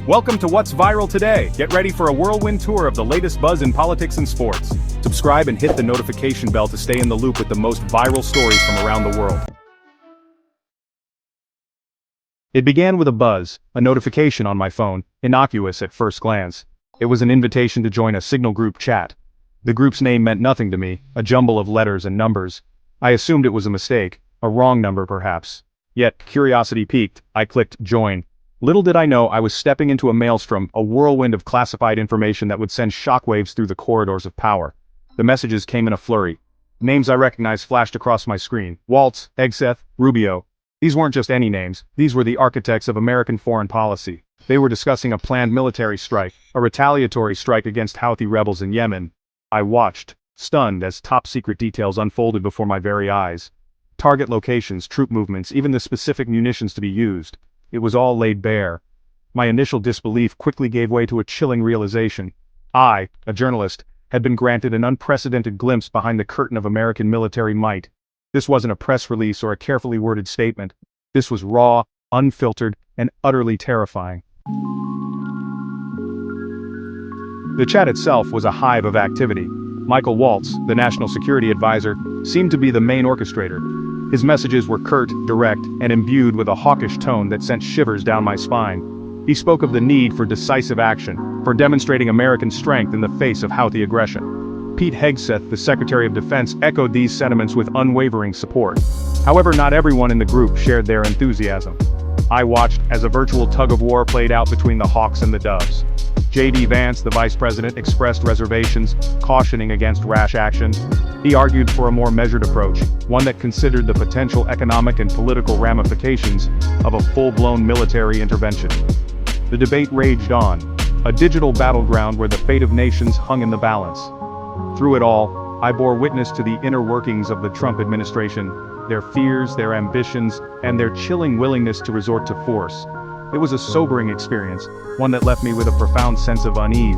Welcome to What's Viral Today. Get ready for a whirlwind tour of the latest buzz in politics and sports. Subscribe and hit the notification bell to stay in the loop with the most viral stories from around the world. It began with a buzz, a notification on my phone, innocuous at first glance. It was an invitation to join a Signal group chat. The group's name meant nothing to me, a jumble of letters and numbers. I assumed it was a mistake, a wrong number perhaps. Yet, curiosity piqued, I clicked join. Little did I know I was stepping into a maelstrom, a whirlwind of classified information that would send shockwaves through the corridors of power. The messages came in a flurry. Names I recognized flashed across my screen. Waltz, Hegseth, Rubio. These weren't just any names, these were the architects of American foreign policy. They were discussing a planned military strike, a retaliatory strike against Houthi rebels in Yemen. I watched, stunned as top-secret details unfolded before my very eyes. Target locations, troop movements, even the specific munitions to be used. It was all laid bare. My initial disbelief quickly gave way to a chilling realization. I, a journalist, had been granted an unprecedented glimpse behind the curtain of American military might. This wasn't a press release or a carefully worded statement. This was raw, unfiltered, and utterly terrifying. The chat itself was a hive of activity. Michael Waltz, the National Security Advisor, seemed to be the main orchestrator. His messages were curt, direct, and imbued with a hawkish tone that sent shivers down my spine. He spoke of the need for decisive action, for demonstrating American strength in the face of Houthi aggression. Pete Hegseth, the Secretary of Defense, echoed these sentiments with unwavering support. However, not everyone in the group shared their enthusiasm. I watched as a virtual tug-of-war played out between the hawks and the doves. J.D. Vance, the vice president, expressed reservations, cautioning against rash action. He argued for a more measured approach, one that considered the potential economic and political ramifications of a full-blown military intervention. The debate raged on, a digital battleground where the fate of nations hung in the balance. Through it all, I bore witness to the inner workings of the Trump administration, their fears, their ambitions, and their chilling willingness to resort to force. It was a sobering experience, one that left me with a profound sense of unease.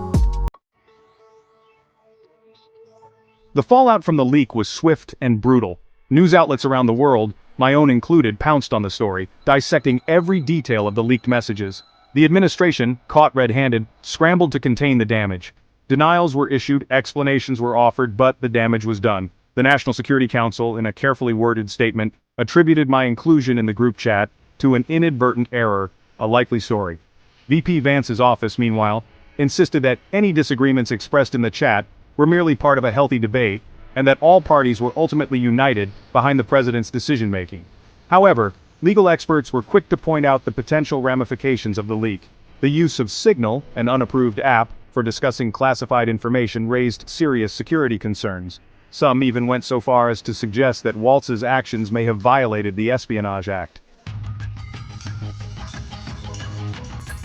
The fallout from the leak was swift and brutal. News outlets around the world, my own included, pounced on the story, dissecting every detail of the leaked messages. The administration, caught red-handed, scrambled to contain the damage. Denials were issued, explanations were offered, but the damage was done. The National Security Council, in a carefully worded statement, attributed my inclusion in the group chat to an inadvertent error, a likely story. VP Vance's office, meanwhile, insisted that any disagreements expressed in the chat were merely part of a healthy debate, and that all parties were ultimately united behind the president's decision-making. However, legal experts were quick to point out the potential ramifications of the leak. The use of Signal, an unapproved app, for discussing classified information raised serious security concerns. Some even went so far as to suggest that Waltz's actions may have violated the Espionage Act.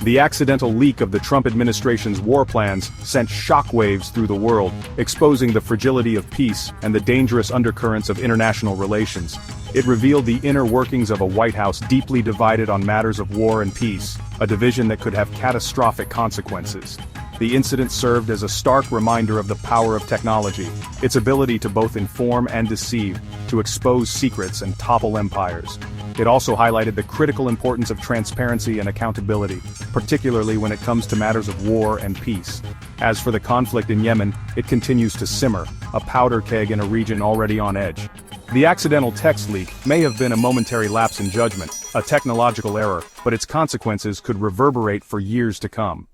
The accidental leak of the Trump administration's war plans sent shockwaves through the world, exposing the fragility of peace and the dangerous undercurrents of international relations. It revealed the inner workings of a White House deeply divided on matters of war and peace, a division that could have catastrophic consequences. The incident served as a stark reminder of the power of technology, its ability to both inform and deceive, to expose secrets and topple empires. It also highlighted the critical importance of transparency and accountability, particularly when it comes to matters of war and peace. As for the conflict in Yemen, it continues to simmer, a powder keg in a region already on edge. The accidental text leak may have been a momentary lapse in judgment, a technological error, but its consequences could reverberate for years to come.